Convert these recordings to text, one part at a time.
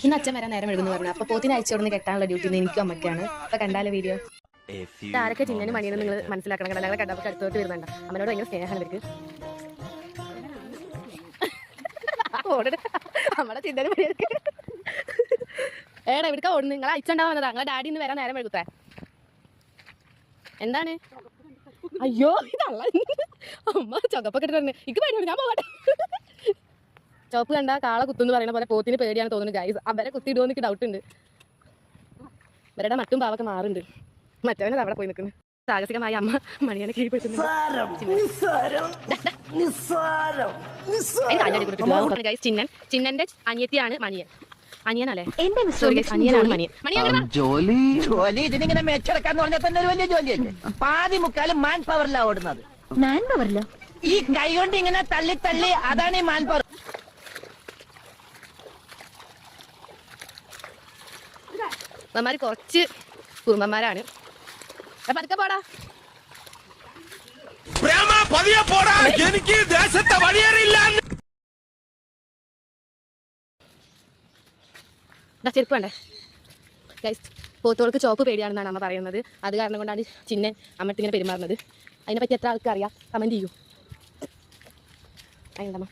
ഇന്ന് അച്ഛൻ വരാൻ നേരം എഴുതുന്നു പറഞ്ഞു. അപ്പൊ പോത്തിന് അയച്ചോടുന്ന് കെട്ടാനുള്ള ഡ്യൂട്ടി എനിക്കും അമ്മയ്ക്കാണ്. അപ്പൊ കണ്ടാലോ വീഡിയോ. ആരൊക്കെ ചിന്നനും മണിയെന്ന് നിങ്ങൾ മനസ്സിലാക്കണം. കാരണം ഞങ്ങളെ കണ്ടപ്പോൾ അടുത്തോട്ട് വരുന്നുണ്ട്. അമ്മനോട് ഭയങ്കര സ്നേഹമാണ് ഇവർക്ക്. നമ്മുടെ ചിന്തനും മണിയൊക്കെ ഏടാ ഇവിടേക്കാ ഓടുന്നു. നിങ്ങളെ അയച്ചുണ്ടാവാൻ വന്നതാ. നിങ്ങളെ ഡാഡി ഇന്ന് വരാൻ നേരം എഴുതേ. എന്താണ്? അയ്യോ ഇതല്ല അമ്മ ചകപ്പൊക്കെ ഇട്ടിട്ടുണ്ട്. എനിക്ക് പേടിയാണ്. ഞാൻ പോകട്ടെ. ചോപ്പ് കണ്ട കാളെ കുത്തുന്ന് പറയുന്ന പോലെ പോത്തിന് പേടിയാണ് തോന്നുന്നു ഗൈസ്. അവരെ കുത്തിയിടുമോ എനിക്ക് ഡൗട്ട് ഉണ്ട്. ഇവരുടെ മറ്റും പാവൊക്കെ മാറുന്നുണ്ട്. മറ്റവനെ അവിടെ പോയി നിൽക്കുന്നു. സാഹസികമായി അമ്മ മണിയനെ കീഴ്പ്പെടുത്തുന്നു. ചിന്നന്റെ അനിയത്തിയാണ് മണിയൻ. അനിയനല്ലേ? അനിയനാണ് മണിയൻ. ജോലി ഇതിനിങ്ങനെ മെച്ചെടുക്കാന്ന് പറഞ്ഞാൽ തന്നെ ഒരു വലിയ ജോലിയല്ലേ. പാതി മുക്കാലും മാൻ പവറിലാ ഓടുന്നത്. മാൻ പവറിലോ? ഈ കൈ കൊണ്ട് ഇങ്ങനെ തള്ളി തള്ളി അതാണ് ഈ മാൻ പവർ. അമ്മമാര് കുറച്ച് കുറുമ്പന്മാരാണ്. പതുക്കെ പോടാ. എനിക്ക് ദേശത്തെ വഴിയേറിയില്ല. ചെരുപ്പ് വേണ്ടേ ഗൈസ്? പോത്തോൾക്ക് ചോപ്പ് പേടിയാണെന്നാണ് അമ്മ പറയുന്നത്. അത് കാരണം കൊണ്ടാണ് ചിന്നൻ അമ്മട്ട് ഇങ്ങനെ പെരുമാറുന്നത്. അതിനെപ്പറ്റി എത്ര ആൾക്ക് അറിയാം? കമൻറ്റ് ചെയ്യൂ. അതിനെന്തമ്മ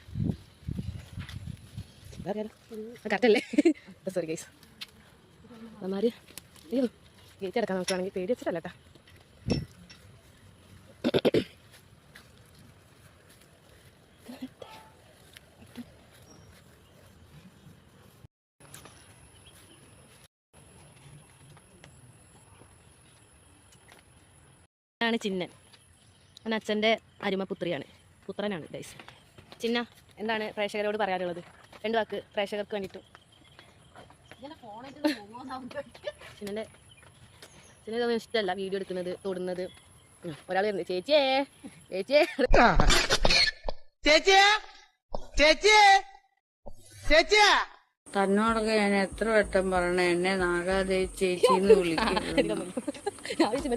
കറക്റ്റല്ലേ? Sorry guys. അമ്മമാര് അയ്യോ ഗേറ്റ് അടക്കാൻ നോക്കുകയാണെങ്കിൽ പേടി വെച്ചിട്ടല്ല കേട്ടോ. ാണ് ചിന്നൻ. അവൻ അച്ഛൻ്റെ പുത്രനാണ് ഗൈസ്. ചിന്ന എന്താണ് പ്രേക്ഷകരോട് പറയാനുള്ളത്? 2 വാക്ക് പ്രേക്ഷകർക്ക് വേണ്ടിയിട്ട്. ചിന്നതൊന്നും ഇഷ്ടമല്ല വീഡിയോ എടുക്കുന്നത്, തൊടുന്നത്. ഒരാൾ വരുന്നത് ചേച്ചിയേ ചേച്ചിയേ ചേച്ചിയാ തന്നോടൊക്കെ ഞാൻ എത്ര വട്ടം പറയണ എന്നെ നാഗാദേ ചേച്ചിന്ന് വിളിക്കുന്നു.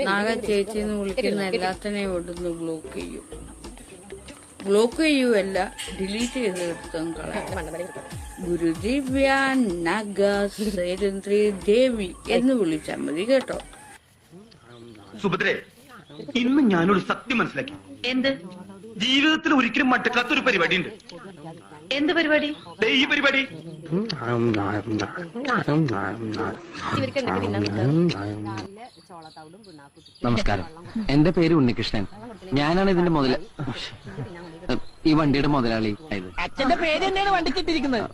നാഗ ചേച്ചിന്ന് വിളിക്കുന്ന എല്ലാത്തിനെയും ഇവിടുന്ന് ബ്ലോക്ക് ചെയ്യൂല്ല, ഡിലീറ്റ് ചെയ്ത് എടുത്തും കളയാം. ഗുരുദിവ്യ നഗ സേരന്ദ്രി ദേവി എന്ന് വിളിച്ചാൽ മതി കേട്ടോ. സുഭദ്രേ, ഇന്ന് ഞാനൊരു സത്യം മനസ്സിലാക്കി. എന്ത്? ജീവിതത്തിൽ ഒരിക്കലും മട്ടക്കാത്തൊരു പരിപാടി ഉണ്ട്. എന്ത് പരിപാടി? ഈ പരിപാടി നമസ്കാരം, എന്റെ പേര് ഉണ്ണികൃഷ്ണൻ. ഞാനാണ് ഇതിന്റെ ഈ വണ്ടിയുടെ മുതലാളി. അച്ഛന്റെ പേര് തന്നെയാണ് വണ്ടിക്കിട്ടിരിക്കുന്നത്.